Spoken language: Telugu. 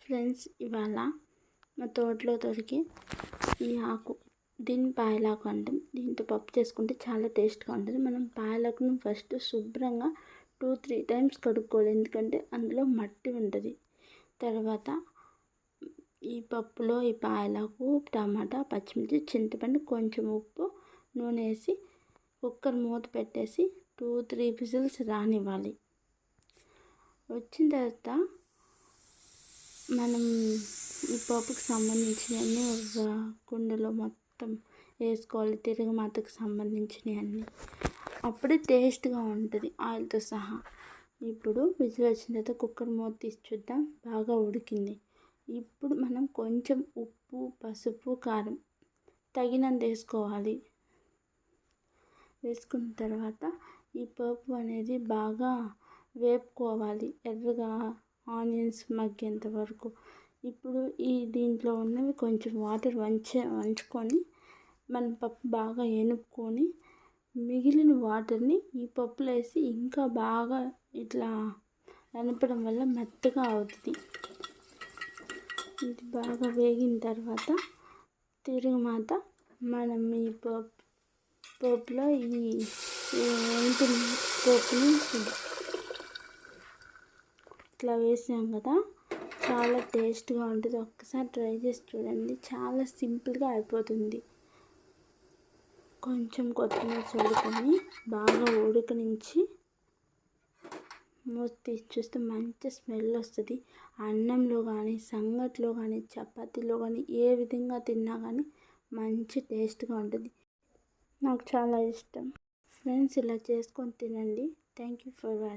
ఫ్రెండ్స్, ఇవాళ మా తోటలో దొరికి ఈ ఆకు, దీన్ని పాయలాకు అంటాం. దీంతో పప్పు చేసుకుంటే చాలా టేస్ట్గా ఉంటుంది. మనం పాయలాకును ఫస్ట్ శుభ్రంగా 2-3 టైమ్స్ కడుక్కోవాలి, ఎందుకంటే అందులో మట్టి ఉంటుంది. తర్వాత ఈ పప్పులో ఈ పాయలాకు, టమాటా, పచ్చిమిర్చి, చింతపండు, కొంచెం ఉప్పు, నూనె వేసి కుక్కర్ మూత పెట్టేసి 2-3 విజిల్స్ రానివ్వాలి. వచ్చిన తర్వాత మనం ఈ పప్పుకి సంబంధించినవన్నీ ఒక కుండలో మొత్తం వేసుకోవాలి, తిరగమాతకు సంబంధించినవన్నీ. అప్పుడే టేస్ట్గా ఉంటుంది ఆయిల్తో సహా. ఇప్పుడు విజిల్ వచ్చిన తర్వాత కుక్కర్ మూత తీసి చూద్దాం, బాగా ఉడికింది. ఇప్పుడు మనం కొంచెం ఉప్పు, పసుపు, కారం తగినంత వేసుకోవాలి. వేసుకున్న తర్వాత ఈ పప్పు అనేది బాగా వేపుకోవాలి, ఎర్రగా ఆనియన్స్ మగ్గేంత వరకు. ఇప్పుడు దీంట్లో ఉన్నవి కొంచెం వాటర్ వంచుకొని మనం పప్పు బాగా ఎనుపుకొని మిగిలిన వాటర్ని ఈ పప్పులో వేసి ఇంకా బాగా ఇట్లా ఎనపడం వల్ల మెత్తగా అవుతుంది. ఇది బాగా వేగిన తర్వాత తిరుగుమాత మనం ఈ పప్పులో ఈ ఎంపిన పప్పుని ఇట్లా వేసాం కదా, చాలా టేస్ట్గా ఉంటుంది. ఒక్కసారి ట్రై చేసి చూడండి, చాలా సింపుల్గా అయిపోతుంది. కొంచెం కొత్తిమీర చల్లుకొని బాగా ఉడకనించి మూత తీసి చూస్తే మంచి స్మెల్ వస్తుంది. అన్నంలో కానీ, సంగట్లో కానీ, చపాతీలో కానీ, ఏ విధంగా తిన్నా కానీ మంచి టేస్ట్గా ఉంటుంది. నాకు చాలా ఇష్టం ఫ్రెండ్స్, ఇలా చేసుకొని తినండి. Thank you for watching.